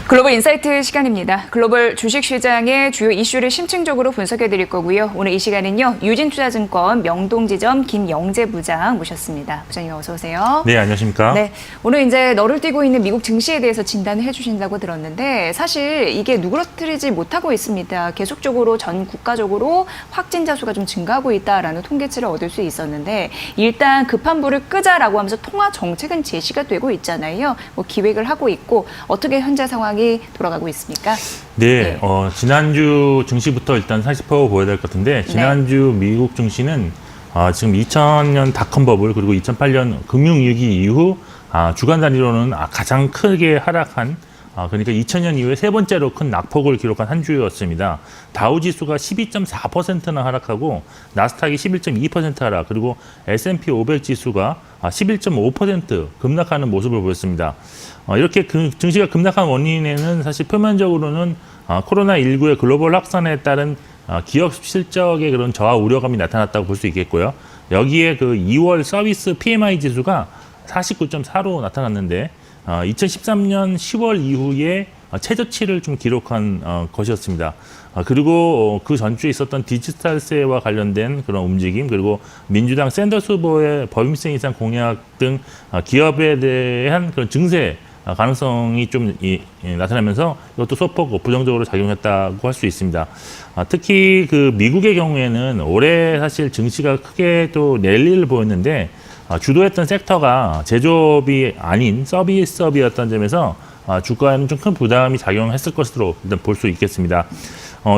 글로벌 인사이트 시간입니다. 글로벌 주식시장의 주요 이슈를 심층적으로 분석해드릴 거고요. 오늘 이 시간은요. 유진투자증권 명동지점 김영재 부장 모셨습니다. 부장님 어서 오세요. 네, 안녕하십니까? 네, 오늘 이제 너를 띄고 있는 미국 증시에 대해서 진단을 해주신다고 들었는데 사실 이게 누그러뜨리지 못하고 있습니다. 계속적으로 전 국가적으로 확진자 수가 좀 증가하고 있다라는 통계치를 얻을 수 있었는데 일단 급한 불을 끄자라고 하면서 통화 정책은 제시가 되고 있잖아요. 뭐 기획을 하고 있고 어떻게 현재 상황이 돌아가고 있습니까? 네, 지난주 증시부터 일단 살펴보아야 될 것 같은데 지난주 미국 증시는 지금 2000년 닷컴 버블 그리고 2008년 금융위기 이후 주간 단위로는 가장 크게 하락한 그러니까 2000년 이후에 세 번째로 큰 낙폭을 기록한 한 주였습니다. 다우지수가 12.4%나 하락하고 나스닥이 11.2% 하락 그리고 S&P 500 지수가 11.5% 급락하는 모습을 보였습니다. 이렇게 증시가 급락한 원인에는 사실 표면적으로는 코로나19의 글로벌 확산에 따른 기업 실적의 그런 저하 우려감이 나타났다고 볼 수 있겠고요. 여기에 그 2월 서비스 PMI 지수가 49.4로 나타났는데 2013년 10월 이후에 최저치를 좀 기록한 것이었습니다. 그리고 그 전주에 있었던 디지털세와 관련된 그런 움직임 그리고 민주당 샌더스 후보의 법인세 인상 공약 등 기업에 대한 그런 증세 가능성이 좀 나타나면서 이것도 소폭 부정적으로 작용했다고 할 수 있습니다. 특히 그 미국의 경우에는 올해 사실 증시가 크게 또 랠리를 보였는데 주도했던 섹터가 제조업이 아닌 서비스업이었던 점에서 주가에는 좀 큰 부담이 작용했을 것으로 일단 볼 수 있겠습니다.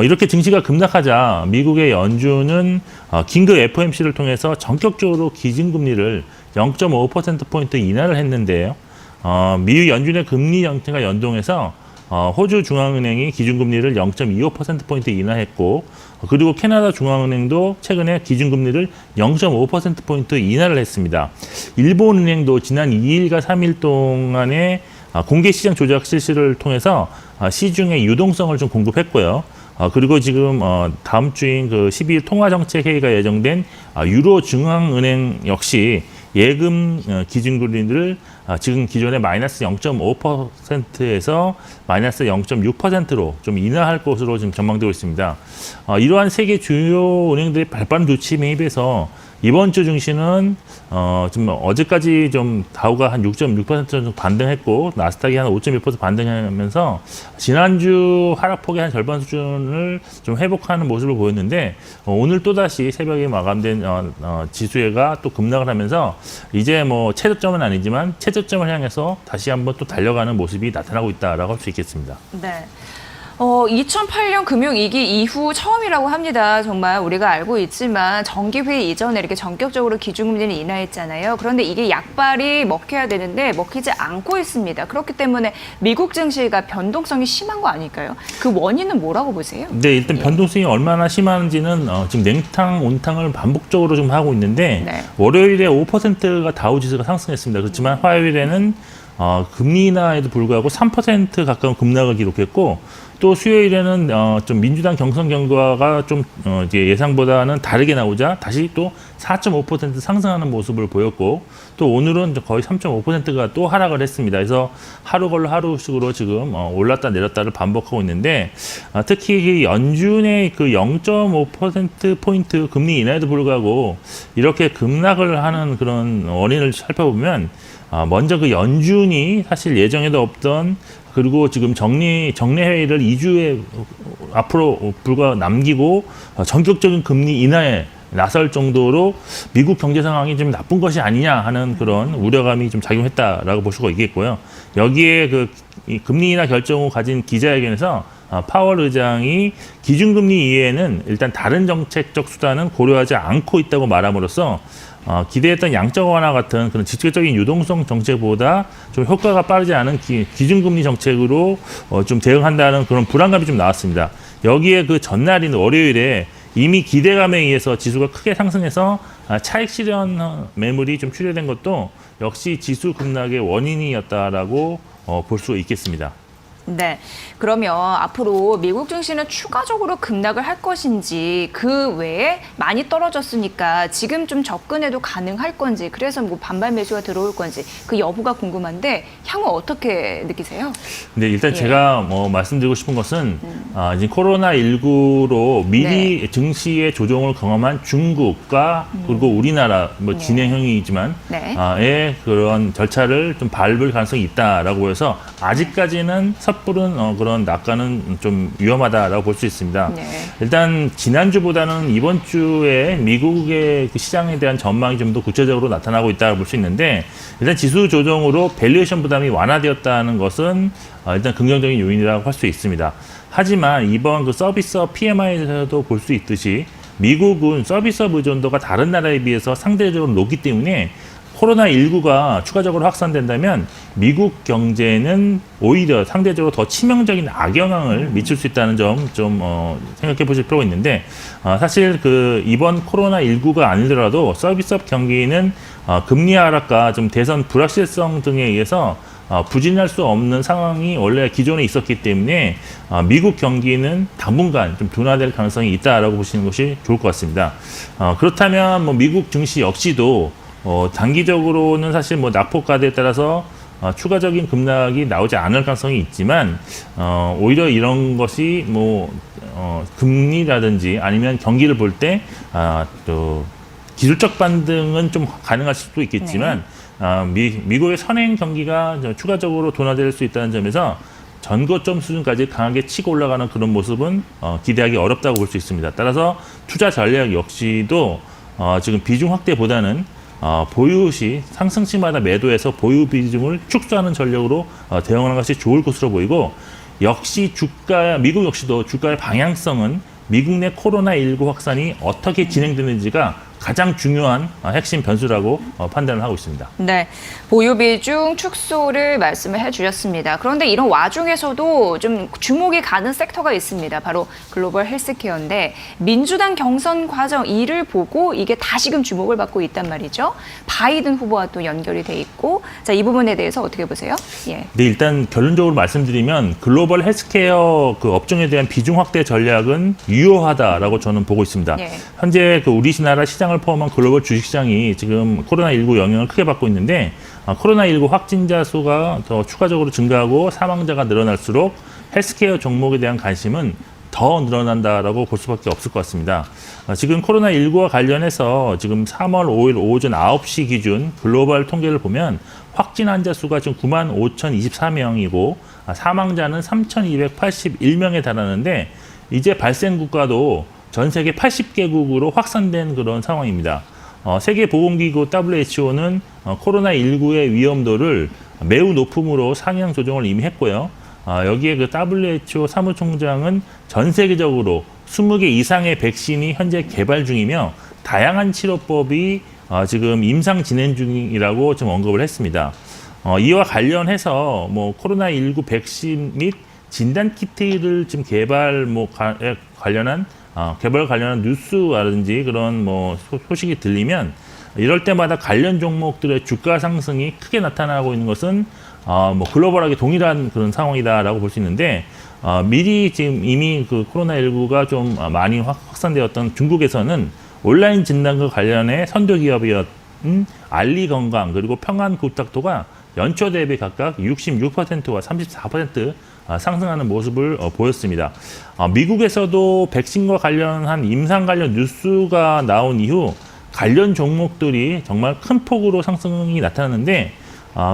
이렇게 증시가 급락하자 미국의 연준은 긴급 FOMC를 통해서 전격적으로 기준금리를 0.5%포인트 인하를 했는데요. 미국 연준의 금리 정책과 연동해서 호주 중앙은행이 기준금리를 0.25%포인트 인하했고 그리고 캐나다 중앙은행도 최근에 기준금리를 0.5%포인트 인하를 했습니다. 일본은행도 지난 2일과 3일 동안에 공개시장 조작 실시를 통해서 시중의 유동성을 좀 공급했고요. 그리고 지금 다음 주인 그 12일 통화정책회의가 예정된 유로 중앙은행 역시 예금 기준금리를 지금 기존의 마이너스 0.5%에서 마이너스 0.6%로 좀 인하할 것으로 지금 전망되고 있습니다. 이러한 세계 주요 은행들의 발빠른 조치에 힘입어서 이번 주 증시는 좀 어제까지 좀 다우가 한 6.6% 정도 반등했고 나스닥이 한 5.1% 반등하면서 지난주 하락폭의 한 절반 수준을 좀 회복하는 모습을 보였는데 오늘 또다시 새벽에 마감된 지수가 또 급락을 하면서 이제 뭐 최저점은 아니지만 최저점을 향해서 다시 한번 또 달려가는 모습이 나타나고 있다라고 할 수 있겠습니다. 네. 2008년 금융위기 이후 처음이라고 합니다. 정말 우리가 알고 있지만 정기회의 이전에 이렇게 전격적으로 기준금리를 인하했잖아요. 그런데 이게 약발이 먹혀야 되는데 먹히지 않고 있습니다. 그렇기 때문에 미국 증시가 변동성이 심한 거 아닐까요? 그 원인은 뭐라고 보세요? 네, 일단 변동성이 얼마나 심한지는 지금 냉탕, 온탕을 반복적으로 좀 하고 있는데 월요일에 5%가 다우지수가 상승했습니다. 그렇지만 화요일에는 금리 인하에도 불구하고 3% 가까운 급락을 기록했고 또 수요일에는 좀 민주당 경선 결과가 좀 이제 예상보다는 다르게 나오자 다시 또 4.5% 상승하는 모습을 보였고 또 오늘은 거의 3.5%가 또 하락을 했습니다. 그래서 하루 걸러 하루씩으로 지금 올랐다 내렸다를 반복하고 있는데 특히 연준의 그 0.5%포인트 금리 인하에도 불구하고 이렇게 급락을 하는 그런 원인을 살펴보면 먼저 그 연준이 사실 예정에도 없던 그리고 지금 정례 회의를 2주에 앞으로 불과 남기고 전격적인 금리 인하에 나설 정도로 미국 경제 상황이 좀 나쁜 것이 아니냐 하는 그런 우려감이 좀 작용했다라고 볼 수가 있겠고요. 여기에 그 금리 인하 결정 후 가진 기자회견에서 파월 의장이 기준금리 이외에는 일단 다른 정책적 수단은 고려하지 않고 있다고 말함으로써 기대했던 양적 완화 같은 그런 직접적인 유동성 정책보다 좀 효과가 빠르지 않은 기준금리 정책으로 좀 대응한다는 그런 불안감이 좀 나왔습니다. 여기에 그 전날인 월요일에 이미 기대감에 의해서 지수가 크게 상승해서 차익 실현 매물이 좀 출현된 것도 역시 지수 급락의 원인이었다라고 볼 수 있겠습니다. 네. 그러면 앞으로 미국 증시는 추가적으로 급락을 할 것인지 그 외에 많이 떨어졌으니까 지금 좀 접근해도 가능할 건지 그래서 뭐 반발 매수가 들어올 건지 그 여부가 궁금한데 향후 어떻게 느끼세요? 네, 일단 예. 제가 뭐 말씀드리고 싶은 것은 이제 코로나19로 미리 네. 증시의 조정을 경험한 중국과 그리고 우리나라 뭐 네. 진행형이지만 네. 의 그런 절차를 좀 밟을 가능성이 있다라고 해서 아직까지는 섣부른 그런 낙관은 좀 위험하다라고 볼 수 있습니다. 네. 일단 지난주보다는 이번 주에 미국의 그 시장에 대한 전망이 좀 더 구체적으로 나타나고 있다고 볼 수 있는데 일단 지수 조정으로 밸류에이션 부담이 완화되었다는 것은 일단 긍정적인 요인이라고 할 수 있습니다. 하지만 이번 그 서비스업 PMI에서도 볼 수 있듯이 미국은 서비스업 의존도가 다른 나라에 비해서 상대적으로 높기 때문에 코로나19가 추가적으로 확산된다면 미국 경제는 오히려 상대적으로 더 치명적인 악영향을 미칠 수 있다는 점 좀 생각해 보실 필요가 있는데 사실 그 이번 코로나19가 아니더라도 서비스업 경기는 금리 하락과 좀 대선 불확실성 등에 의해서 부진할 수 없는 상황이 원래 기존에 있었기 때문에 미국 경기는 당분간 좀 둔화될 가능성이 있다라고 보시는 것이 좋을 것 같습니다. 그렇다면 뭐 미국 증시 역시도 단기적으로는 사실 뭐 낙폭과대에 따라서 추가적인 급락이 나오지 않을 가능성이 있지만 오히려 이런 것이 뭐 금리라든지 아니면 경기를 볼 때 또 기술적 반등은 좀 가능할 수도 있겠지만 미국의 선행 경기가 추가적으로 둔화될 수 있다는 점에서 전고점 수준까지 강하게 치고 올라가는 그런 모습은 기대하기 어렵다고 볼 수 있습니다. 따라서 투자 전략 역시도 지금 비중 확대보다는 보유 시 상승시마다 매도해서 보유 비중을 축소하는 전략으로 대응하는 것이 좋을 것으로 보이고 역시 미국 역시도 주가의 방향성은 미국 내 코로나19 확산이 어떻게 진행되는지가 가장 중요한 핵심 변수라고 판단을 하고 있습니다. 네, 보유 비중 축소를 말씀을 해주셨습니다. 그런데 이런 와중에서도 좀 주목이 가는 섹터가 있습니다. 바로 글로벌 헬스케어인데 민주당 경선 과정 이를 보고 이게 다시금 주목을 받고 있단 말이죠. 바이든 후보와 또 연결이 돼 있고, 자, 이 부분에 대해서 어떻게 보세요? 예. 네, 일단 결론적으로 말씀드리면 글로벌 헬스케어 그 업종에 대한 비중 확대 전략은 유효하다라고 저는 보고 있습니다. 예. 현재 그 우리나라 시장을 포함한 글로벌 주식시장이 지금 코로나19 영향을 크게 받고 있는데 코로나19 확진자 수가 더 추가적으로 증가하고 사망자가 늘어날수록 헬스케어 종목에 대한 관심은 더 늘어난다라고 볼 수밖에 없을 것 같습니다. 지금 코로나19와 관련해서 지금 3월 5일 오전 9시 기준 글로벌 통계를 보면 확진 환자 수가 지금 95,024명이고 사망자는 3,281명에 달하는데 이제 발생 국가도 전 세계 80개국으로 확산된 그런 상황입니다. 세계보건기구 WHO는 코로나19의 위험도를 매우 높음으로 상향 조정을 이미 했고요. 여기에 그 WHO 사무총장은 전 세계적으로 20개 이상의 백신이 현재 개발 중이며 다양한 치료법이 지금 임상 진행 중이라고 좀 언급을 했습니다. 이와 관련해서 뭐 코로나19 백신 및 진단 키트를 지금 개발 관련한 뉴스라든지 그런 뭐 소식이 들리면 이럴 때마다 관련 종목들의 주가 상승이 크게 나타나고 있는 것은 뭐 글로벌하게 동일한 그런 상황이다라고 볼 수 있는데 미리 지금 이미 그 코로나19가 좀 많이 확산되었던 중국에서는 온라인 진단과 관련해 선도 기업이었던 알리건강 그리고 평안국탁도가 연초 대비 각각 66%와 34% 상승하는 모습을 보였습니다. 미국에서도 백신과 관련한 임상 관련 뉴스가 나온 이후 관련 종목들이 정말 큰 폭으로 상승이 나타났는데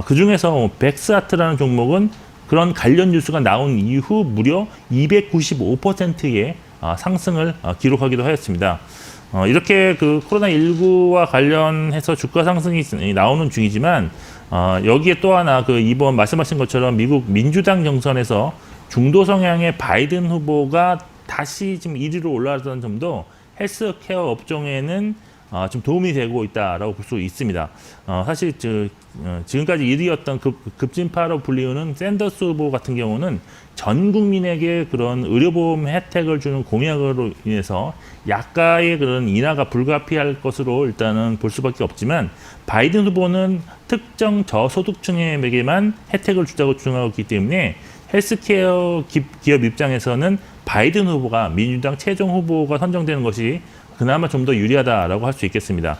그중에서 백스아트라는 종목은 그런 관련 뉴스가 나온 이후 무려 295%의 상승을 기록하기도 하였습니다. 이렇게 그 코로나19와 관련해서 주가 상승이 나오는 중이지만 여기에 또 하나 그 이번 말씀하신 것처럼 미국 민주당 경선에서 중도 성향의 바이든 후보가 다시 지금 1위로 올라왔다는 점도 헬스케어 업종에는 좀 도움이 되고 있다라고 볼 수 있습니다. 사실 지금까지 1위였던 급진파로 불리우는 샌더스 후보 같은 경우는 전 국민에게 그런 의료보험 혜택을 주는 공약으로 인해서 약가의 그런 인하가 불가피할 것으로 일단은 볼 수밖에 없지만 바이든 후보는 특정 저소득층에게만 혜택을 주자고 주장하고 있기 때문에 헬스케어 기업 입장에서는 바이든 후보가 민주당 최종 후보가 선정되는 것이 그나마 좀 더 유리하다라고 할 수 있겠습니다.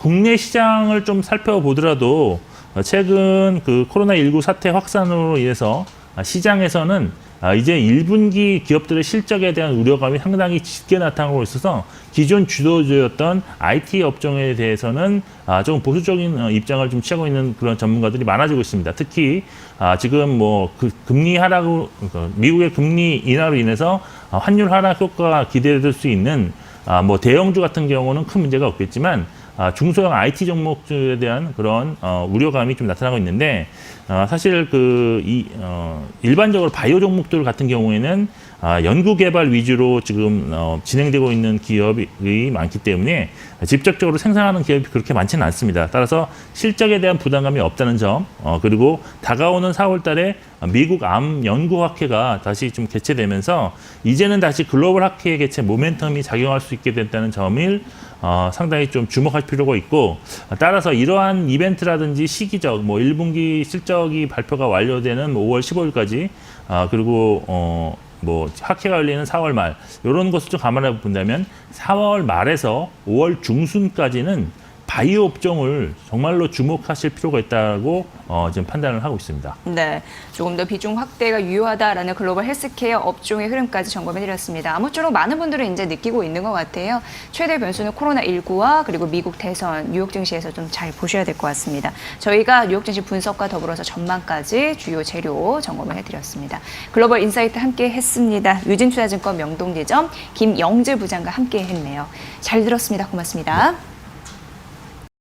국내 시장을 좀 살펴보더라도 최근 그 코로나19 사태 확산으로 인해서 시장에서는 이제 1분기 기업들의 실적에 대한 우려감이 상당히 짙게 나타나고 있어서 기존 주도주였던 IT 업종에 대해서는 좀 보수적인 입장을 좀 취하고 있는 그런 전문가들이 많아지고 있습니다. 특히 지금 뭐 그 금리 하락, 미국의 금리 인하로 인해서 환율 하락 효과가 기대될 수 있는 뭐 대형주 같은 경우는 큰 문제가 없겠지만 중소형 IT 종목주에 대한 그런 우려감이 좀 나타나고 있는데 사실 일반적으로 바이오 종목들 같은 경우에는 연구개발 위주로 지금 진행되고 있는 기업이 많기 때문에 직접적으로 생산하는 기업이 그렇게 많지는 않습니다. 따라서 실적에 대한 부담감이 없다는 점, 그리고 다가오는 4월 달에 미국 암 연구학회가 다시 좀 개최되면서 이제는 다시 글로벌 학회 개최 모멘텀이 작용할 수 있게 됐다는 점을 상당히 좀 주목할 필요가 있고, 따라서 이러한 이벤트라든지 시기적, 뭐 1분기 실적이 발표가 완료되는 5월 15일까지, 그리고 뭐 학회가 열리는 4월 말 이런 것을 좀 감안해 본다면 4월 말에서 5월 중순까지는 바이오 업종을 정말로 주목하실 필요가 있다고 지금 판단을 하고 있습니다. 네, 조금 더 비중 확대가 유효하다라는 글로벌 헬스케어 업종의 흐름까지 점검해드렸습니다. 아무쪼록 많은 분들은 이제 느끼고 있는 것 같아요. 최대 변수는 코로나19와 그리고 미국 대선, 뉴욕 증시에서 좀 잘 보셔야 될 것 같습니다. 저희가 뉴욕 증시 분석과 더불어서 전망까지 주요 재료 점검을 해드렸습니다. 글로벌 인사이트 함께 했습니다. 유진투자증권 명동지점 김영재 부장과 함께 했네요. 잘 들었습니다. 고맙습니다.